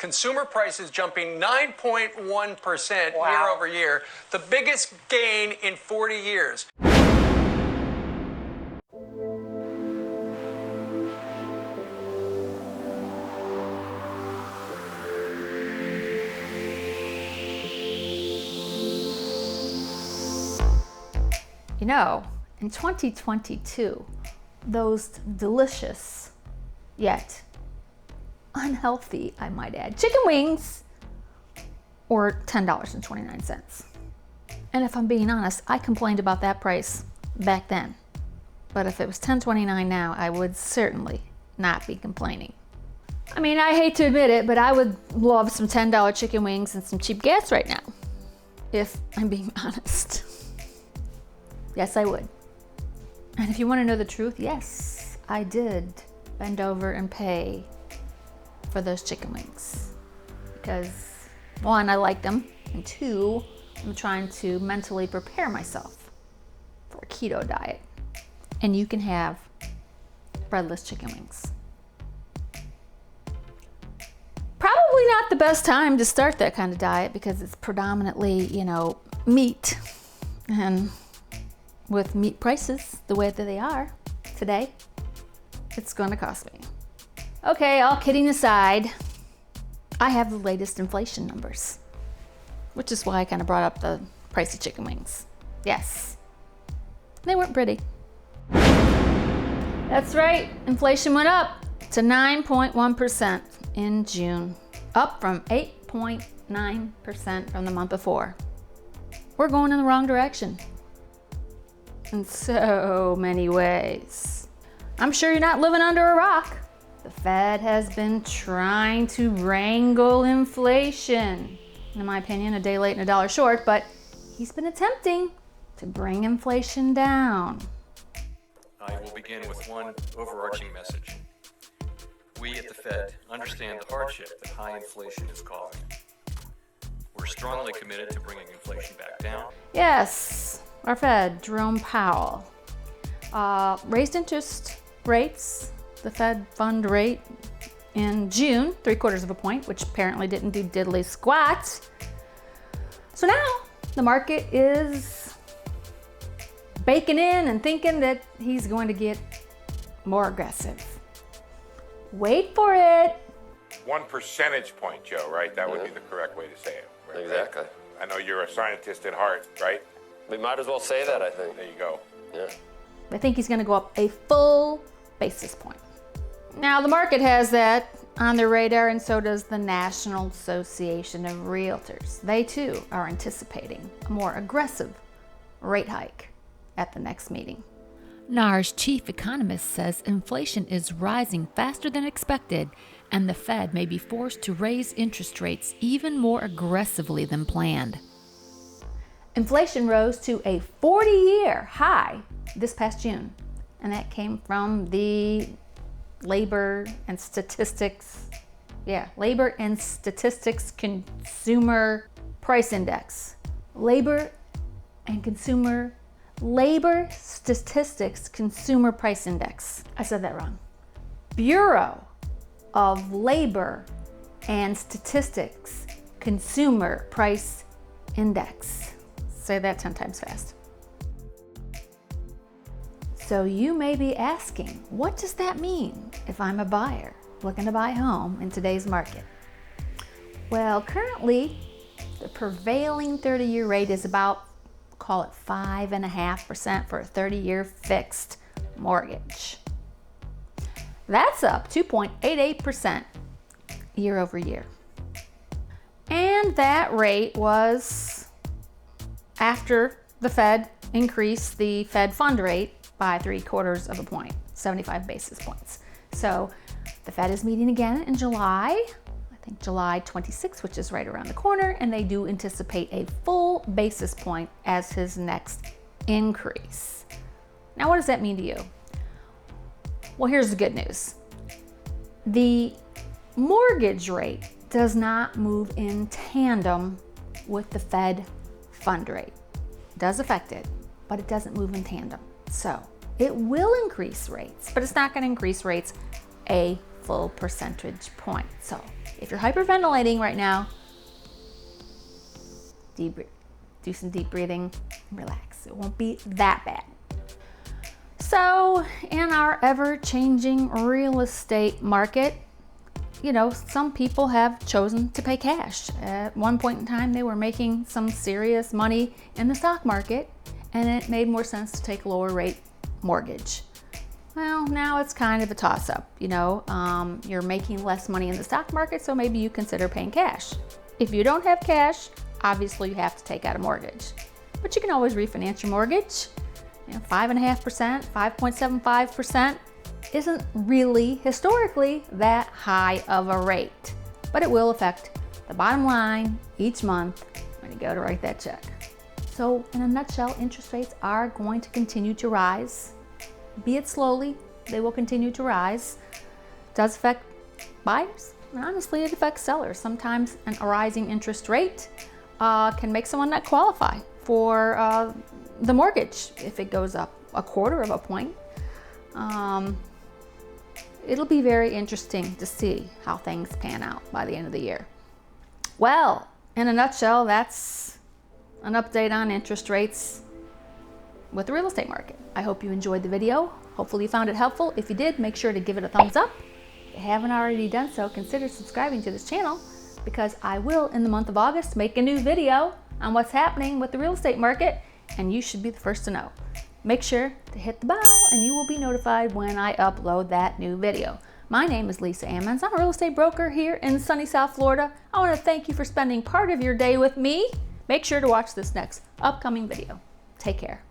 consumer prices jumping 9.1% Wow. year over year, the biggest gain in 40 years. You know, in 2022, those delicious, yet unhealthy, I might add, chicken wings were $10.29. And if I'm being honest, I complained about that price back then. But if it was $10.29 now, I would certainly not be complaining. I mean, I hate to admit it, but I would love some $10 chicken wings and some cheap gas right now, if I'm being honest. Yes, I would. And if you want to know the truth, yes, I did bend over and pay for those chicken wings. Because one, I like them, and two, I'm trying to mentally prepare myself for a keto diet. And you can have breadless chicken wings. Probably not the best time to start that kind of diet because it's predominantly, meat. And with meat prices the way that they are today, it's going to cost me. Okay, all kidding aside, I have the latest inflation numbers, which is why I kind of brought up the price of chicken wings. Yes, they weren't pretty. That's right, inflation went up to 9.1% in June, up from 8.9% from the month before. We're going in the wrong direction in so many ways. I'm sure you're not living under a rock. The Fed has been trying to wrangle inflation. In my opinion, a day late and a dollar short, but he's been attempting to bring inflation down. I will begin with one overarching message. We at the Fed understand the hardship that high inflation is causing. We're strongly committed to bringing inflation back down. Yes, our Fed, Jerome Powell, raised interest rates, the Fed fund rate, in June, 3/4 of a point, which apparently didn't do diddly squat. So now the market is baking in and thinking that he's going to get more aggressive. Wait for it. 1 percentage point, Joe, right? That would be the correct way to say it. Right? Exactly. I know you're a scientist at heart, right? We might as well say that, I think. There you go. Yeah. I think he's going to go up a full basis point. Now, the market has that on their radar, and so does the National Association of Realtors. They, too, are anticipating a more aggressive rate hike at the next meeting. NAR's chief economist says inflation is rising faster than expected, and the Fed may be forced to raise interest rates even more aggressively than planned. Inflation rose to a 40-year high this past June, and that came from the Labor and Statistics Consumer Price Index. Labor Statistics Consumer Price Index. I said that wrong. Bureau of Labor and Statistics Consumer Price Index. Say that 10 times fast. So you may be asking, what does that mean if I'm a buyer looking to buy a home in today's market? Well, currently, the prevailing 30-year rate is about, call it 5.5% for a 30-year fixed mortgage. That's up 2.88% year over year. And that rate was after the Fed increased the Fed fund rate by 3/4 of a point, 75 basis points. So the Fed is meeting again in July, I think July 26th, which is right around the corner, and they do anticipate a full basis point as his next increase. Now, what does that mean to you? Well, here's the good news. The mortgage rate does not move in tandem with the Fed fund rate. It does affect it, but it doesn't move in tandem. So it will increase rates, but it's not going to increase rates a full percentage point. So If you're hyperventilating right now, do some deep breathing and relax. It won't be that bad. So in our ever-changing real estate market, you know, some people have chosen to pay cash. At one point in time, they were making some serious money in the stock market, and it made more sense to take a lower rate mortgage. Well, now it's kind of a toss-up, you know. You're making less money in the stock market, so maybe you consider paying cash. If you don't have cash, obviously you have to take out a mortgage. But you can always refinance your mortgage. You know, 5.5%, 5.75% isn't really historically that high of a rate, but it will affect the bottom line each month when you go to write that check. So in a nutshell, interest rates are going to continue to rise. Be it slowly, they will continue to rise. It does affect buyers, and honestly it affects sellers. Sometimes a rising interest rate can make someone not qualify for the mortgage if it goes up 1/4 of a point. It'll be very interesting to see how things pan out by the end of the year. Well, in a nutshell, that's an update on interest rates with the real estate market. I hope you enjoyed the video. Hopefully you found it helpful. If you did, make sure to give it a thumbs up. If you haven't already done so, consider subscribing to this channel, because I will, in the month of August, make a new video on what's happening with the real estate market, and you should be the first to know. Make sure to hit the bell and you will be notified when I upload that new video. My name is Lisa.Ammons. I'm a real estate broker here in sunny South Florida. I want to thank you for spending part of your day with me. Make sure to watch this next upcoming video. Take care.